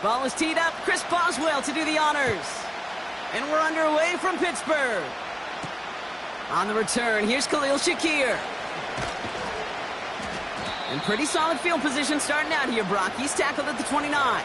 Ball is teed up. Chris Boswell to do the honors. And we're underway from Pittsburgh. On the return, here's Khalil Shakir. And pretty solid field position starting out here, Brock. He's tackled at the 29.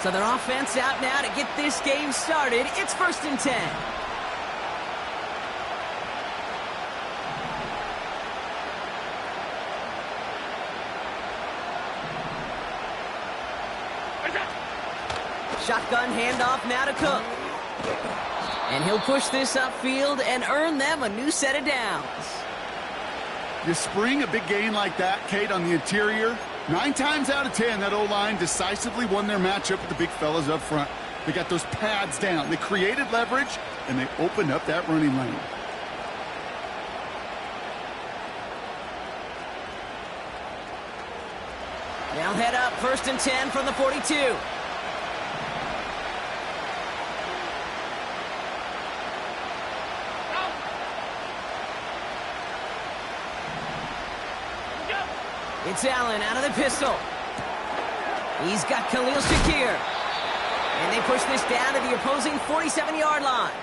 So their offense out now to get this game started. It's 1st and 10. Shotgun handoff now to Cook. And he'll push this upfield and earn them a new set of downs. You spring a big gain like that, Kate, on the interior. 9 times out of 10, that O-line decisively won their matchup with the big fellas up front. They got those pads down. They created leverage, and they opened up that running lane. Now head up, 1st and 10 from the 42. It's Allen out of the pistol. He's got Khalil Shakir. And they push this down to the opposing 47-yard line.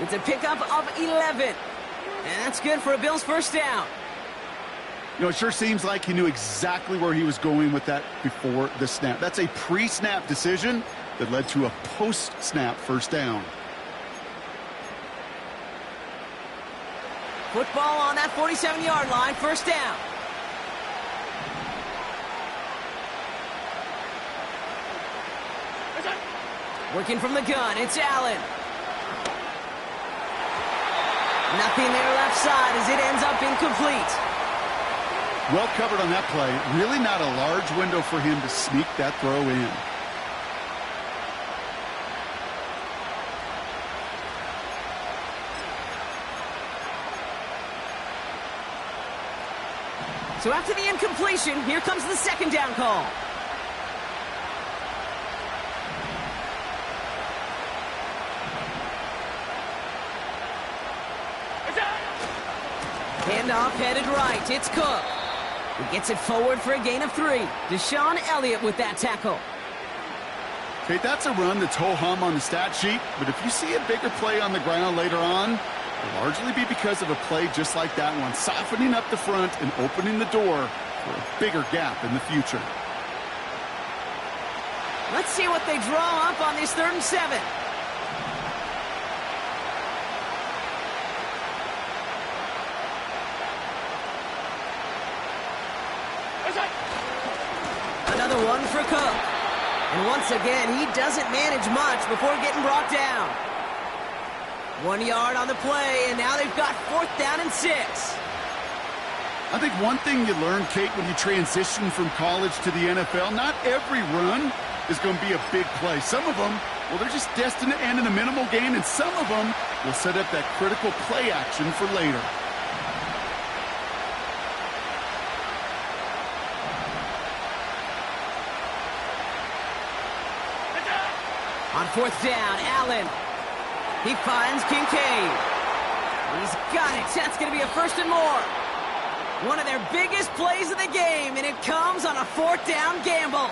It's a pickup of 11. And that's good for a Bills first down. You know, it sure seems like he knew exactly where he was going with that before the snap. That's a pre-snap decision that led to a post-snap first down. Football on that 47-yard line, first down. Working from the gun, it's Allen. Nothing there left side as it ends up incomplete. Well covered on that play. Really not a large window for him to sneak that throw in. So after the incompletion, here comes the second down call. Handoff headed right. It's Cook. He gets it forward for a gain of 3. Deshaun Elliott with that tackle. Okay, that's a run that's ho-hum on the stat sheet, but if you see a bigger play on the ground later on, it'll largely be because of a play just like that one, softening up the front and opening the door for a bigger gap in the future. Let's see what they draw up on this 3rd and 7. Another one for Cook. And once again, he doesn't manage much before getting brought down. 1 yard on the play, and now they've got 4th down and 6. I think one thing you learn, Kate, when you transition from college to the NFL, not every run is going to be a big play. Some of them, well, they're just destined to end in a minimal gain, and some of them will set up that critical play action for later. On 4th down, Allen. He finds Kincaid. He's got it. That's going to be a 1st and more. One of their biggest plays of the game, and it comes on a 4th down gamble.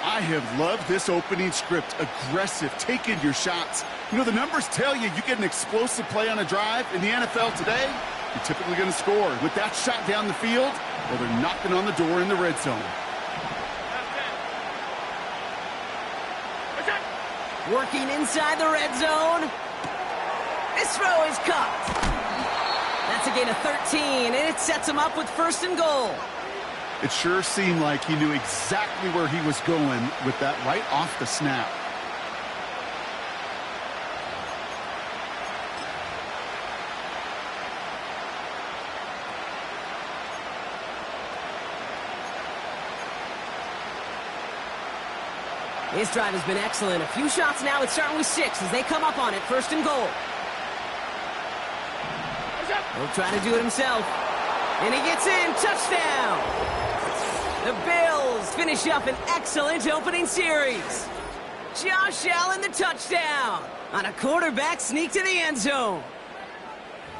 I have loved this opening script. Aggressive, taking your shots. You know, the numbers tell you you get an explosive play on a drive in the NFL today, you're typically going to score. With that shot down the field, well, they're knocking on the door in the red zone. Working inside the red zone. This throw is caught. That's a gain of 13, and it sets him up with 1st and goal. It sure seemed like he knew exactly where he was going with that right off the snap. His drive has been excellent. A few shots now. It's starting with 6 as they come up on it. 1st and goal. He'll try to do it himself. And he gets in. Touchdown. The Bills finish up an excellent opening series. Josh Allen, the touchdown on a quarterback sneak to the end zone.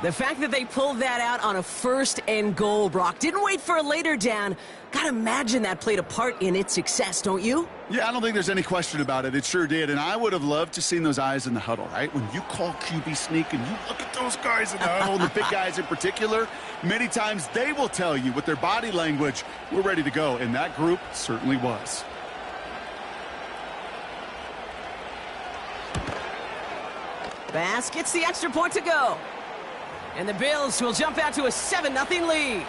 The fact that they pulled that out on a 1st and goal, Brock, didn't wait for a later down. Gotta imagine that played a part in its success, don't you? Yeah, I don't think there's any question about it. It sure did. And I would have loved to seen those eyes in the huddle, right? When you call QB sneak and you look at those guys in the huddle, the big guys in particular, many times they will tell you with their body language, we're ready to go. And that group certainly was. Bass gets the extra point to go. And the Bills will jump out to a 7-0 lead.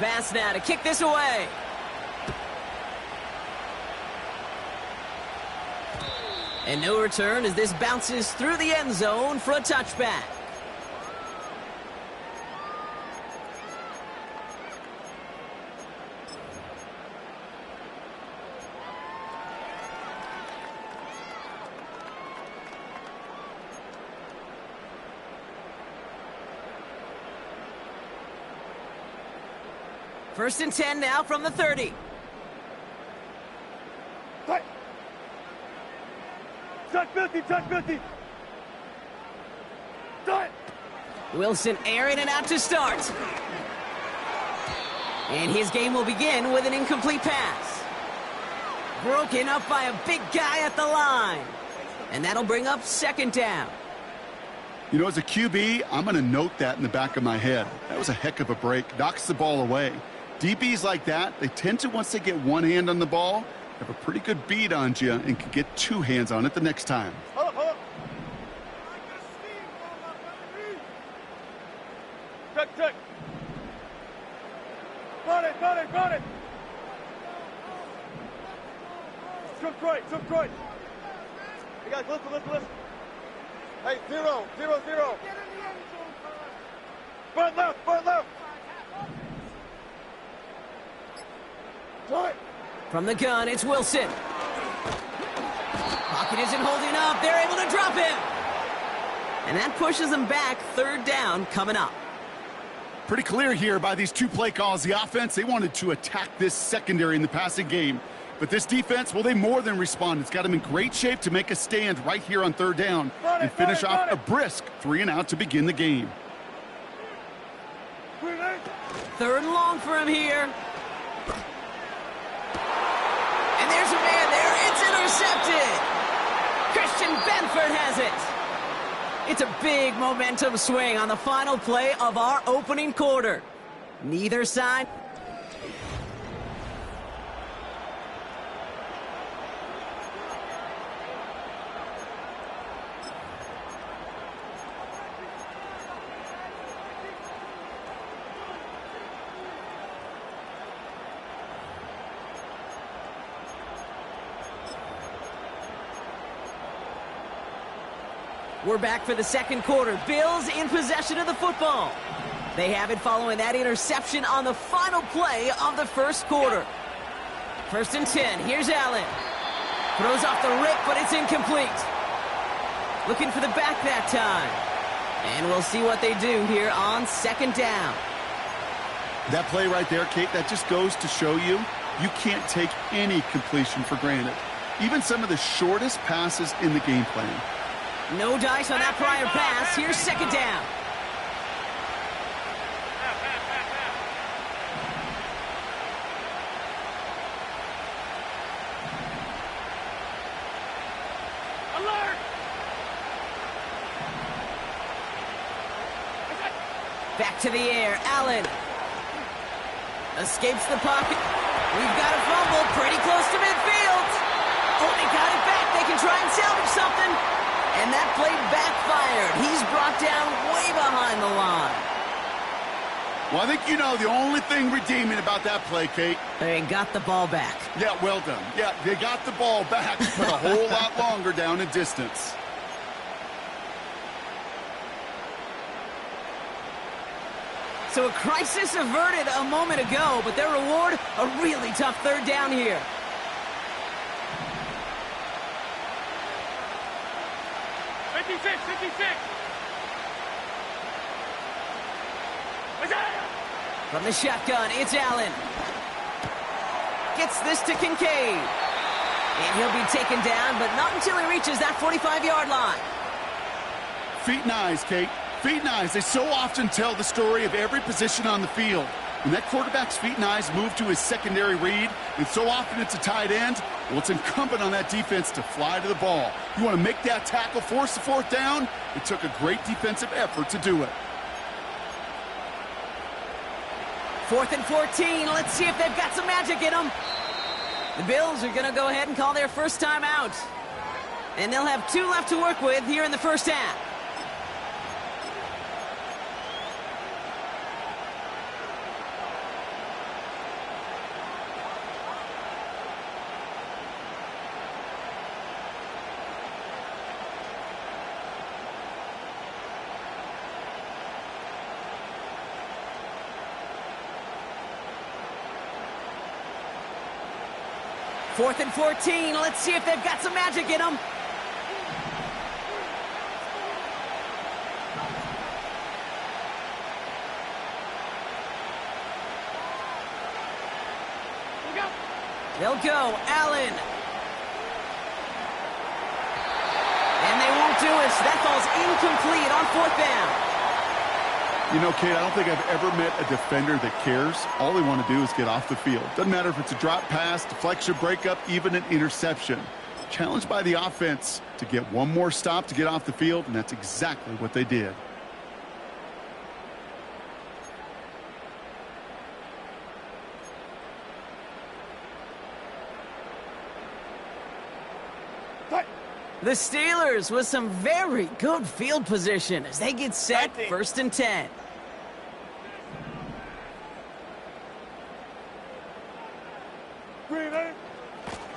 Bass now to kick this away. And no return as this bounces through the end zone for a touchback. First and 10 now from the 30. Touch 50, touch 50. Touch. Wilson airing it out to start. And his game will begin with an incomplete pass. Broken up by a big guy at the line. And that'll bring up 2nd down. You know, as a QB, I'm going to note that in the back of my head. That was a heck of a break. Knocks the ball away. DBs like that, they tend to, once they get one hand on the ball, have a pretty good beat on you and can get 2 hands on it the next time. Check. Got it. Jump right. Hey guys, listen. Hey, 0. Front left. Right. From the gun, it's Wilson. Pocket isn't holding up. They're able to drop him. And that pushes them back. 3rd down coming up. Pretty clear here by these 2 play calls. The offense, they wanted to attack this secondary in the passing game. But this defense, well, they more than respond. It's got them in great shape to make a stand right here on 3rd down and finish off a brisk 3 and out to begin the game. 3rd and long for him here. And there's a man there. It's intercepted. Christian Benford has it. It's a big momentum swing on the final play of our opening quarter. Neither side. We're back for the 2nd quarter. Bills in possession of the football. They have it following that interception on the final play of the 1st quarter. 1st and 10. Here's Allen. Throws off the rip, but it's incomplete. Looking for the back that time. And we'll see what they do here on 2nd down. That play right there, Kate, that just goes to show you can't take any completion for granted. Even some of the shortest passes in the game plan. No dice on that prior pass. Here's 2nd down. Alert! Back to the air. Allen escapes the pocket. We've got a fumble pretty close to midfield. Oh, they got it back. They can try and salvage something. And that play backfired. He's brought down way behind the line. Well, I think you know the only thing redeeming about that play, Kate. They got the ball back. Yeah, well done. Yeah, they got the ball back, but a whole lot longer down in distance. So a crisis averted a moment ago, but their reward, a really tough third down here. From the shotgun, it's Allen. Gets this to Kincaid. And he'll be taken down, but not until he reaches that 45-yard line. Feet and eyes, Kate. Feet and eyes. They so often tell the story of every position on the field. When that quarterback's feet and eyes move to his secondary read, and so often it's a tight end, well, it's incumbent on that defense to fly to the ball. You want to make that tackle, force the fourth down? It took a great defensive effort to do it. 4th and 14. Let's see if they've got some magic in them. The Bills are going to go ahead and call their first time out. And they'll have 2 left to work with here in the first half. Fourth and 14. Let's see if they've got some magic in them. They'll go. Allen. And they won't do it. That ball's incomplete on 4th down. You know, Kate, I don't think I've ever met a defender that cares. All they want to do is get off the field. Doesn't matter if it's a drop pass, deflection, breakup, even an interception. Challenged by the offense to get one more stop to get off the field, and that's exactly what they did. The Steelers with some very good field position as they get set, 1st and 10.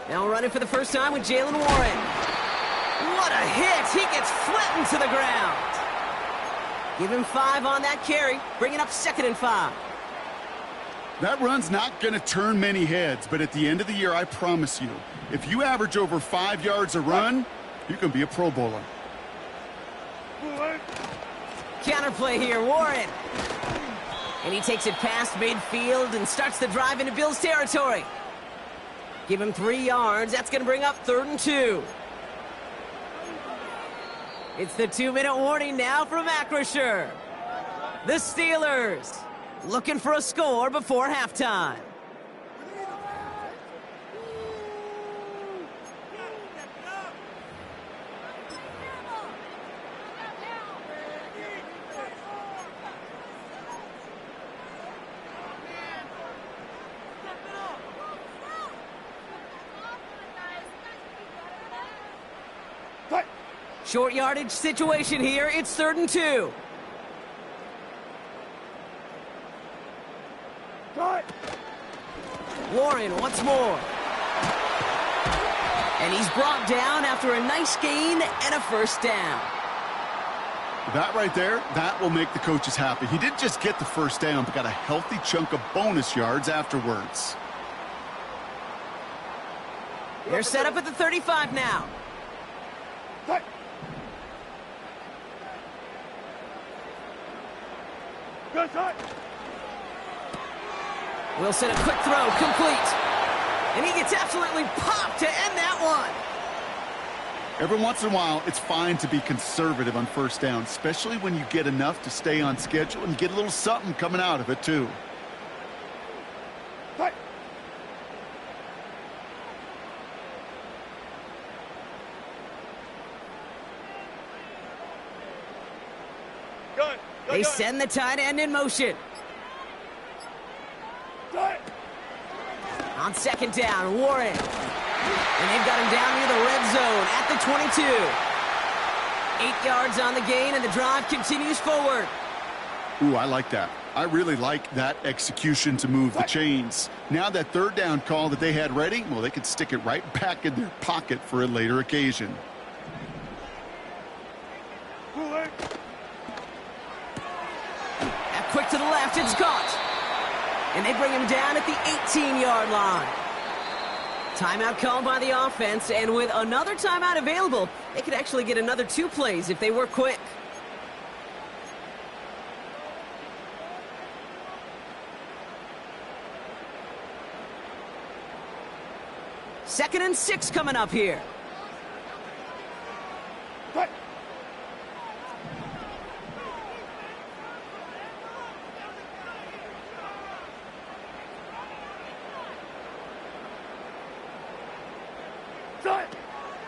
Now running for the first time with Jalen Warren. What a hit! He gets flattened to the ground. Give him 5 on that carry, bringing up 2nd and 5. That run's not going to turn many heads, but at the end of the year, I promise you, if you average over 5 yards a run, you can be a Pro Bowler. Counterplay here, Warren. And he takes it past midfield and starts the drive into Bills territory. Give him 3 yards. That's going to bring up 3rd and 2. It's the 2-minute warning now from Acrisure. The Steelers looking for a score before halftime. Short yardage situation here. It's 3rd and 2. Warren once more. And he's brought down after a nice gain and a first down. That right there, that will make the coaches happy. He didn't just get the first down, but got a healthy chunk of bonus yards afterwards. They're set up at the 35 now. Wilson, a quick throw, complete. And he gets absolutely popped to end that one. Every once in a while, it's fine to be conservative on first down, especially when you get enough to stay on schedule and get a little something coming out of it, too. They send the tight end in motion. On 2nd down, Warren. And they've got him down near the red zone at the 22. 8 yards on the gain, and the drive continues forward. Ooh, I like that. I really like that execution to move the chains. Now that third down call that they had ready, well, they could stick it right back in their pocket for a later occasion. That quick to the left, it's caught. And they bring him down at the 18-yard line. Timeout called by the offense, and with another timeout available, they could actually get another 2 plays if they were quick. Second and 6 coming up here.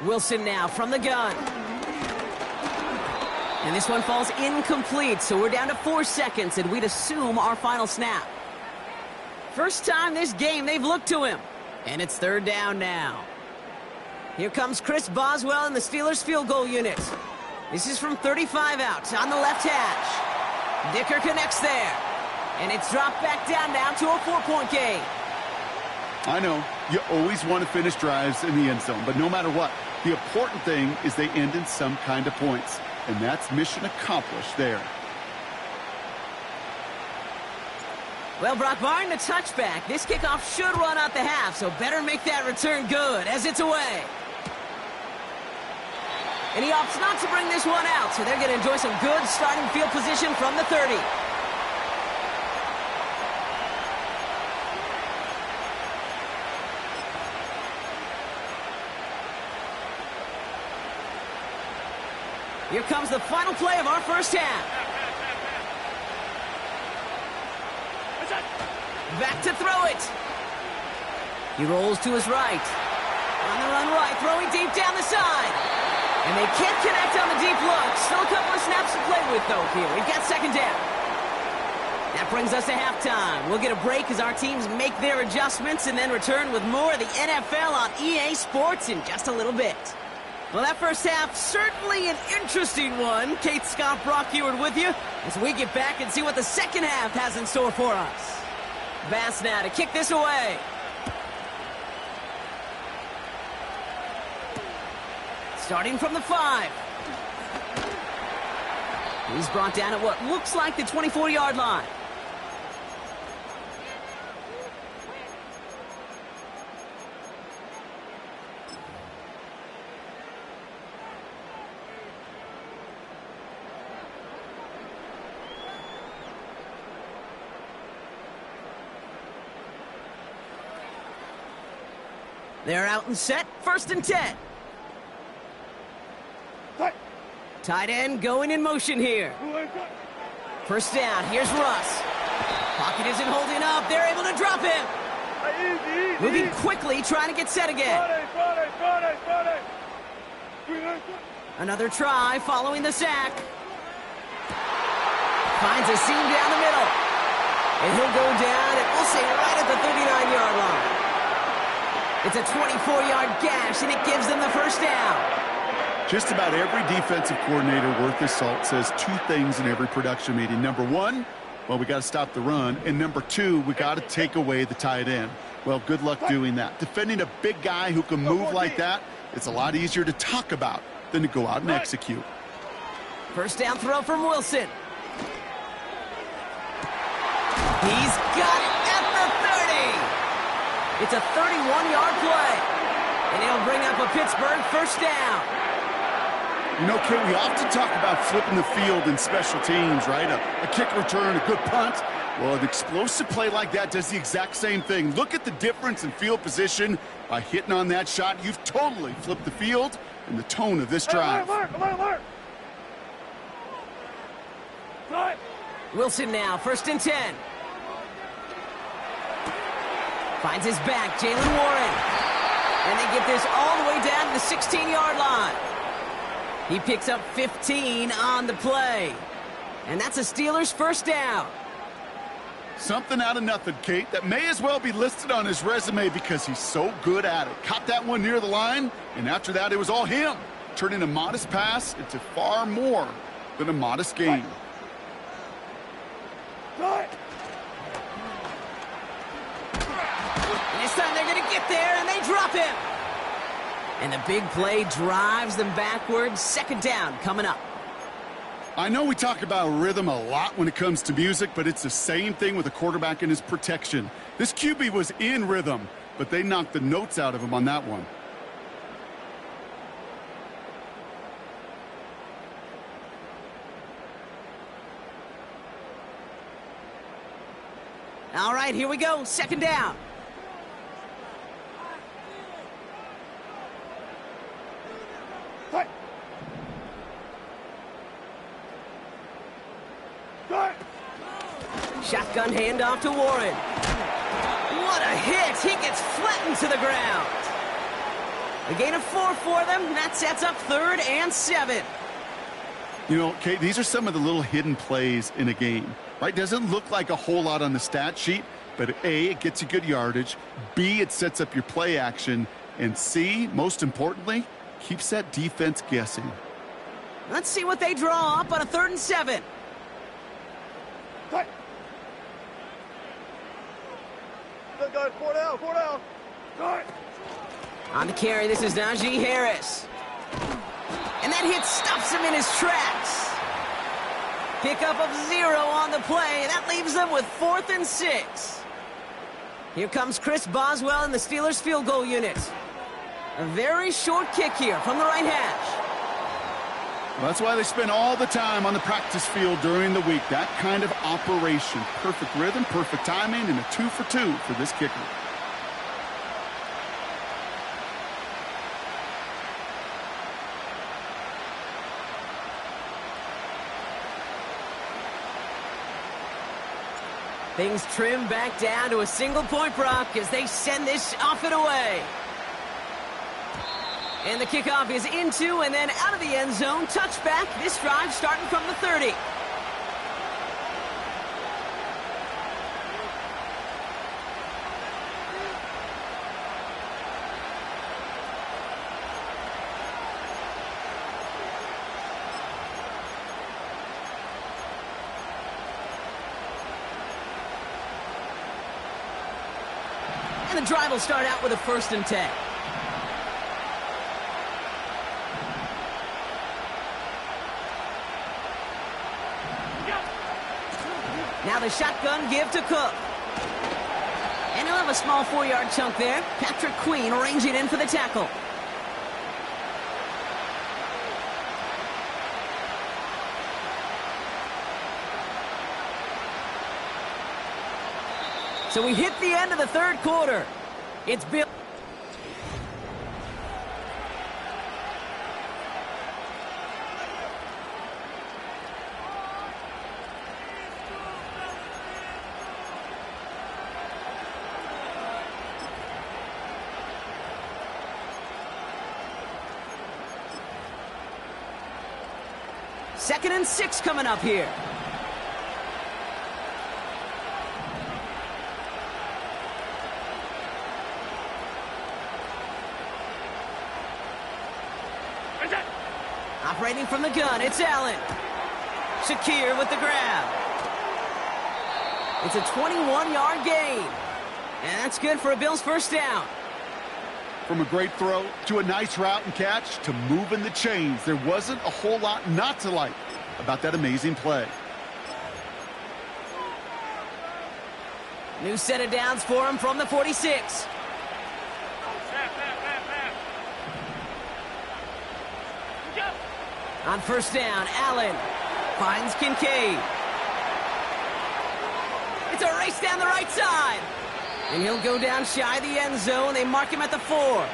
Wilson now from the gun. And this one falls incomplete, so we're down to 4 seconds, and we'd assume our final snap. First time this game they've looked to him. And it's third down now. Here comes Chris Boswell in the Steelers field goal unit. This is from 35 out on the left hash. Dicker connects there. And it's dropped back down now to a 4-point game. I know, you always want to finish drives in the end zone, but no matter what, the important thing is they end in some kind of points. And that's mission accomplished there. Well, Brock, barring the touchback, this kickoff should run out the half, so better make that return good as it's away. And he opts not to bring this one out, so they're going to enjoy some good starting field position from the 30. Here comes the final play of our first half. Back to throw it. He rolls to his right. On the run right, throwing deep down the side. And they can't connect on the deep look. Still a couple of snaps to play with, though, here. We've got second down. That brings us to halftime. We'll get a break as our teams make their adjustments and then return with more of the NFL on EA Sports in just a little bit. Well, that first half, certainly an interesting one. Kate, Scott, Brock Ewart with you as we get back and see what the second half has in store for us. Bass now to kick this away. Starting from the 5. He's brought down at what looks like the 24-yard line. They're out and set. First and 10. Tight end going in motion here. First down. Here's Russ. Pocket isn't holding up. They're able to drop him. Moving quickly, trying to get set again. Another try following the sack. Finds a seam down the middle. And he'll go down, and we'll say right at the 39-yard line. It's a 24-yard gash, and it gives them the first down. Just about every defensive coordinator worth his salt says 2 things in every production meeting. Number 1, well, we got to stop the run. And number 2, we got to take away the tight end. Well, good luck doing that. Defending a big guy who can move like that, it's a lot easier to talk about than to go out and execute. First down throw from Wilson. He's got it at the 30. It's a 31-yard play. And it'll bring up a Pittsburgh first down. You know, Kate, we often talk about flipping the field in special teams, right? A kick return, a good punt. Well, an explosive play like that does the exact same thing. Look at the difference in field position. By hitting on that shot, you've totally flipped the field and the tone of this drive. Alert! Wilson now, first and 10. Finds his back, Jalen Warren. And they get this all the way down to the 16-yard line. He picks up 15 on the play. And that's a Steelers first down. Something out of nothing, Kate, that may as well be listed on his resume because he's so good at it. Caught that one near the line, and after that, it was all him, turning a modest pass into far more than a modest gain. Right. And this time they're going to get there, and they drop him. And the big play drives them backwards. Second down coming up. I know we talk about rhythm a lot when it comes to music, but it's the same thing with a quarterback and his protection. This QB was in rhythm, but they knocked the notes out of him on that one. All right, here we go. Second down. Right. Right. Shotgun handoff to Warren. What a hit! He gets flattened to the ground. A gain of 4 for them. That sets up 3rd and 7. You know, Kate, these are some of the little hidden plays in a game, right? Doesn't look like a whole lot on the stat sheet, but A, it gets you good yardage. B, it sets up your play action. And C, most importantly, keeps that defense guessing. Let's see what they draw up on a 3rd and 7. Right. Still got it. 4 down. 4 down. Right. On the carry, this is Najee Harris. And that hit stops him in his tracks. Pickup of 0 on the play, and that leaves them with 4th and 6. Here comes Chris Boswell in the Steelers field goal unit. A very short kick here from the right hash. Well, that's why they spend all the time on the practice field during the week. That kind of operation. Perfect rhythm, perfect timing, and a 2 for 2 for this kicker. Things trim back down to a single-point Brock as they send this off and away. And the kickoff is into and then out of the end zone. Touchback. This drive starting from the 30. And the drive will start out with a 1st and 10. Now the shotgun give to Cook. And he'll have a small 4-yard chunk there. Patrick Queen arranging in for the tackle. So we hit the end of the 3rd quarter. It's Bill. Second and 6 coming up here. Operating from the gun, it's Allen. Shakir with the grab. It's a 21-yard gain. And that's good for a Bills 1st down. From a great throw to a nice route and catch to moving the chains, there wasn't a whole lot not to like about that amazing play. New set of downs for him from the 46. On 1st down, Allen finds Kincaid. It's a race down the right side. And he'll go down shy of the end zone. They mark him at the 4.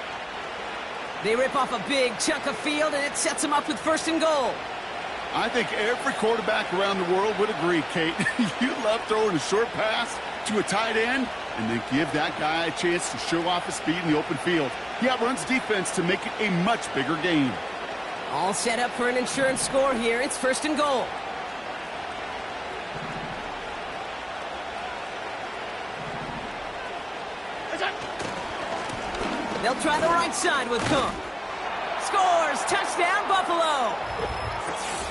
They rip off a big chunk of field, and it sets him up with 1st and goal. I think every quarterback around the world would agree, Kate. You love throwing a short pass to a tight end and then give that guy a chance to show off his speed in the open field. He outruns defense to make it a much bigger game. All set up for an insurance score here. It's 1st and goal. They'll try the right side with Cook. Scores! Touchdown, Buffalo!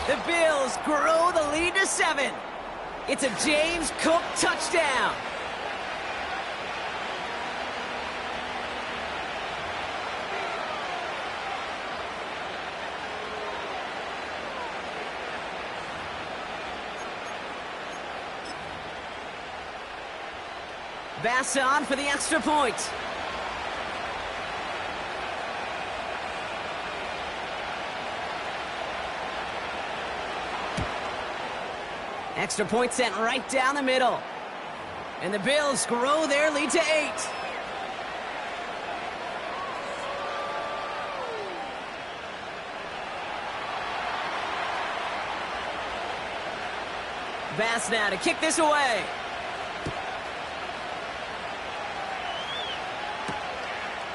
The Bills grow the lead to 7. It's a James Cook touchdown. Bass on for the extra point. Extra point sent right down the middle. And the Bills grow their lead to 8. Bass now to kick this away.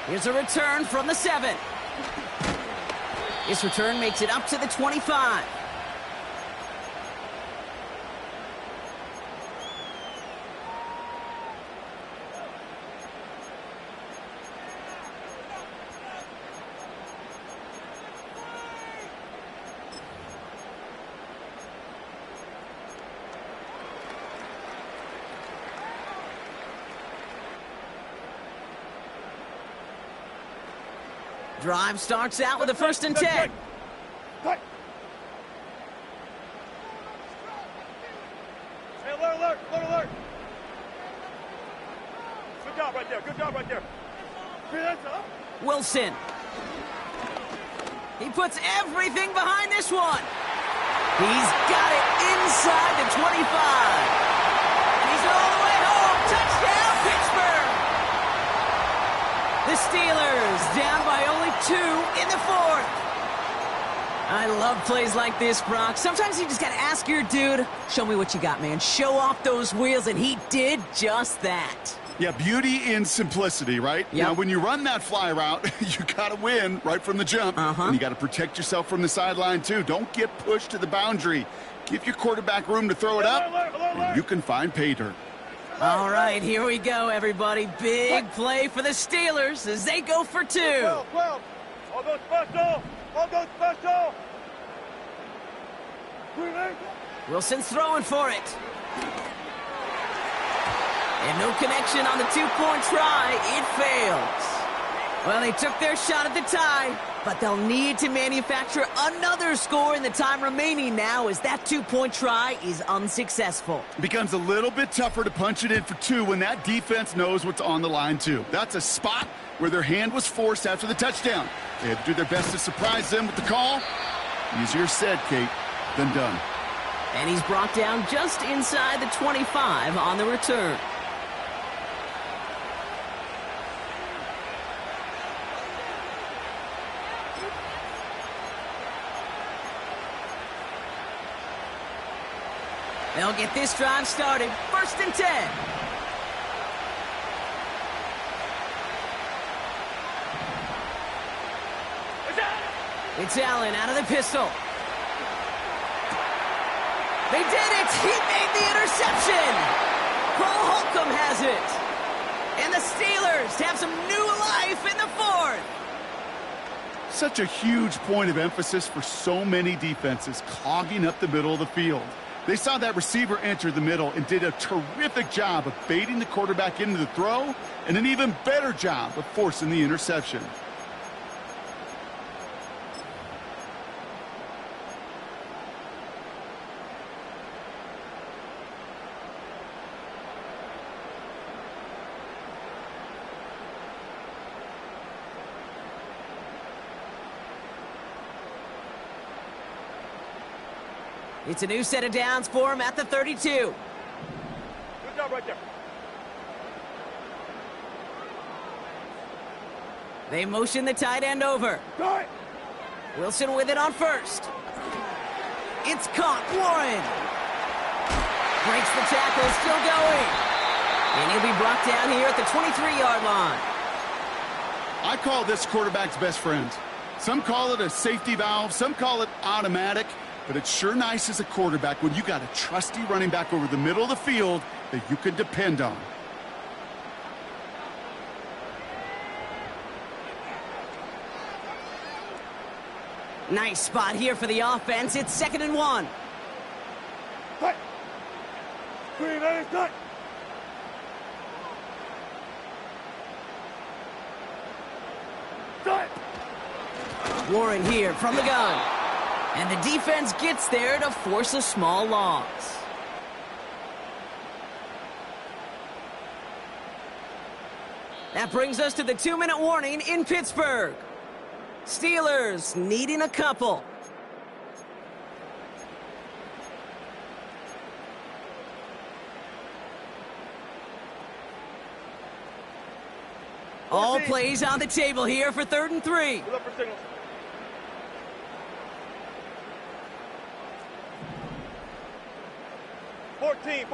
Here's a return from the 7. This return makes it up to the 25. Drive starts out with a 1st and 10. Hey, alert, alert. Good job right there. Wilson. He puts everything behind this one. He's got it inside the 25. And he's all the way home. Touchdown, Pittsburgh. The Steelers down by only 2 in the 4th. I love plays like this, Brock. Sometimes you just got to ask your dude, show me what you got, man. Show off those wheels, and he did just that. Yeah, beauty in simplicity, right? Yep. Now, when you run that fly route, you got to win right from the jump. And you got to protect yourself from the sideline, too. Don't get pushed to the boundary. Give your quarterback room to throw it up, and you can find pay dirt. All right, here we go, everybody. Big play for the Steelers as they go for 2. 12. All goes special. Wilson's throwing for it. And no connection on the 2-point try. It fails. Well, they took their shot at the tie, but they'll need to manufacture another score in the time remaining now as that 2-point try is unsuccessful. It becomes a little bit tougher to punch it in for 2 when that defense knows what's on the line, too. That's a spot where their hand was forced after the touchdown. They had to do their best to surprise them with the call. Easier said, Kate, than done. And he's brought down just inside the 25 on the return. They'll get this drive started. 1st and 10. It's Allen out of the pistol. They did it! He made the interception! Cole Holcomb has it. And the Steelers have some new life in the 4th. Such a huge point of emphasis for so many defenses, clogging up the middle of the field. They saw that receiver enter the middle and did a terrific job of baiting the quarterback into the throw, and an even better job of forcing the interception. It's a new set of downs for him at the 32. Good job right there. They motion the tight end over. Wilson with it on 1st. It's caught. Warren breaks the tackle, still going. And he'll be brought down here at the 23-yard line. I call this quarterback's best friend. Some call it a safety valve, some call it automatic. But it's sure nice as a quarterback when you got a trusty running back over the middle of the field that you can depend on. Nice spot here for the offense. It's 2nd and 1. Green, eight, cut. Cut. Warren here from the gun. And the defense gets there to force a small loss. That brings us to the 2-minute warning in Pittsburgh. Steelers needing a couple. All plays on the table here for 3rd and 3. Look for signals. Fourteen.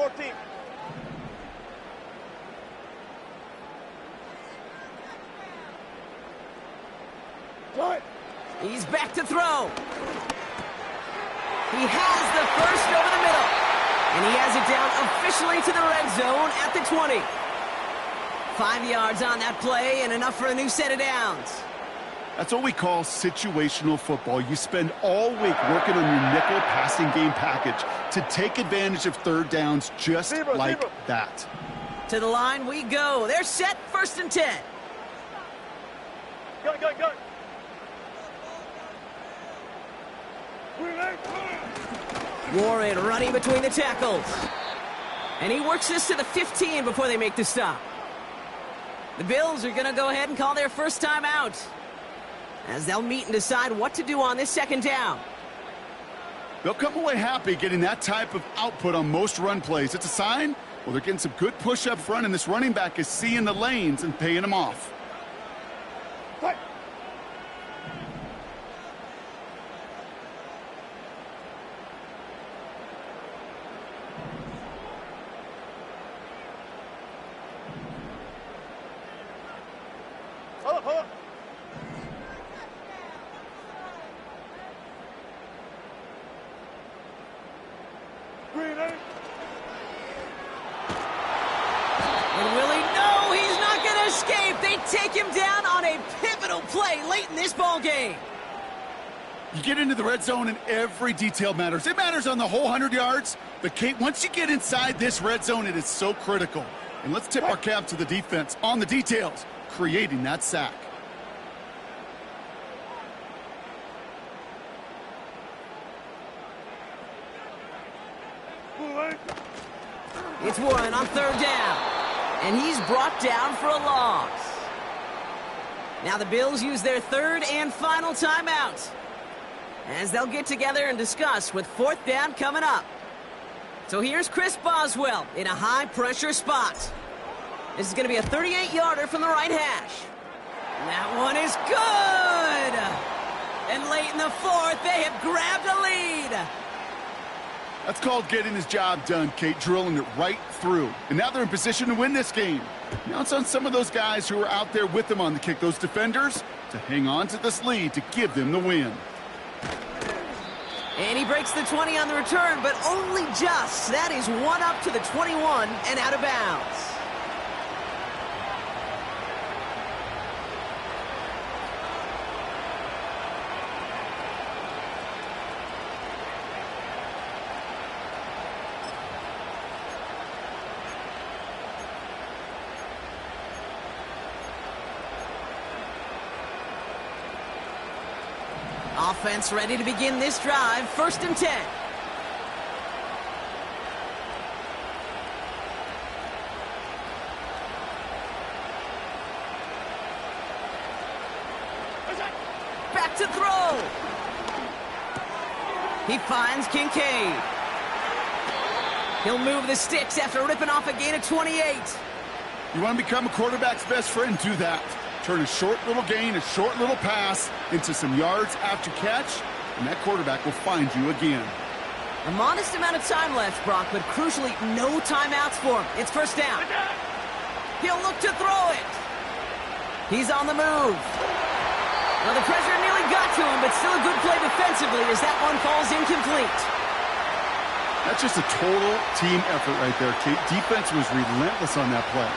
Cut. He's back to throw. He has the first over the middle. And he has it down officially to the red zone at the 20. 5 yards on that play and enough for a new set of downs. That's what we call situational football. You spend all week working on your nickel passing game package to take advantage of 3rd downs just like that. To the line we go. They're set, 1st and 10. Gun. Green, eight. Warren running between the tackles. And he works this to the 15 before they make the stop. The Bills are going to go ahead and call their first time out, as they'll meet and decide what to do on this 2nd down. They'll come away happy getting that type of output on most run plays. It's a sign, well, they're getting some good push up front, and this running back is seeing the lanes and paying them off. Cut. Hold up. Green, eight. And will he? No, he's not going to escape. They take him down on a pivotal play late in this ball game. You get into the red zone and every detail matters. It matters on the whole 100 yards. But, Kate, once you get inside this red zone, it is so critical. And let's tip our cap to the defense on the details, creating that sack. It's Warren on 3rd down. And he's brought down for a loss. Now the Bills use their 3rd and final timeout, as they'll get together and discuss with 4th down coming up. So here's Chris Boswell in a high-pressure spot. This is going to be a 38-yarder from the right hash. And that one is good! And late in the 4th, they have grabbed a lead. That's called getting his job done, Kate, drilling it right through. And now they're in position to win this game. Now it's on some of those guys who are out there with them on the kick, those defenders, to hang on to this lead to give them the win. And he breaks the 20 on the return, but only just. That is one up to the 21 and out of bounds. Offense ready to begin this drive. 1st and 10. Back to throw. He finds Kincaid. He'll move the sticks after ripping off a gain of 28. You want to become a quarterback's best friend? Do that. Turn a short little gain, a short little pass into some yards after catch, and that quarterback will find you again. A modest amount of time left, Brock, but crucially no timeouts for him. It's 1st down. He'll look to throw it. He's on the move. Well, the pressure nearly got to him, but still a good play defensively as that one falls incomplete. That's just a total team effort right there, Kate. Defense was relentless on that play.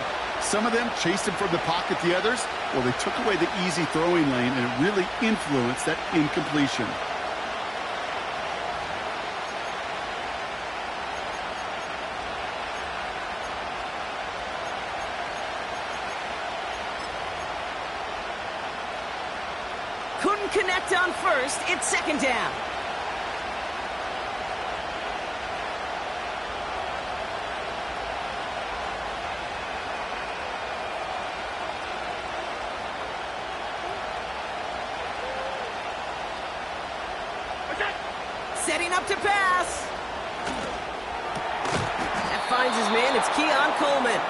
Some of them chased him from the pocket. The others, well, they took away the easy throwing lane, and it really influenced that incompletion. couldn't connect on first. It's second down. Setting up to pass. That finds his man. It's Keon Coleman.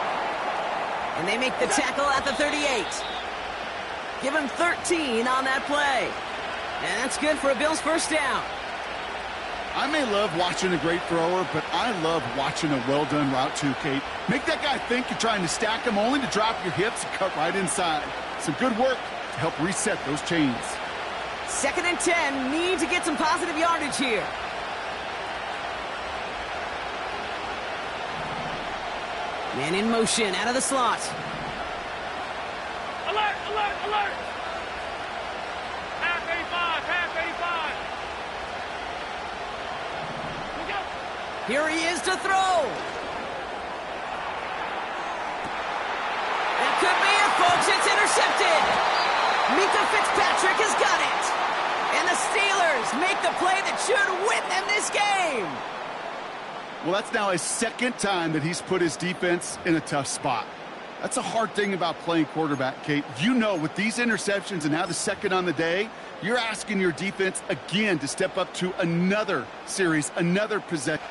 And they make the tackle at the 38. Give him 13 on that play. And that's good for a Bills first down. I may love watching a great thrower, but I love watching a well-done route too, Kate. Make that guy think you're trying to stack him only to drop your hips and cut right inside. Some good work to help reset those chains. 2nd and 10. Need to get some positive yardage here. Man in motion out of the slot. Alert, alert, alert! Half 85, half 85. Look out! Here he is to throw. That could be it, folks. It's intercepted. Mika Fitzpatrick has got it. And the Steelers make the play that should win them this game. Well, that's now his second time that he's put his defense in a tough spot. That's a hard thing about playing quarterback, Kate. You know, with these interceptions and now the second on the day, you're asking your defense again to step up to another series, another possession.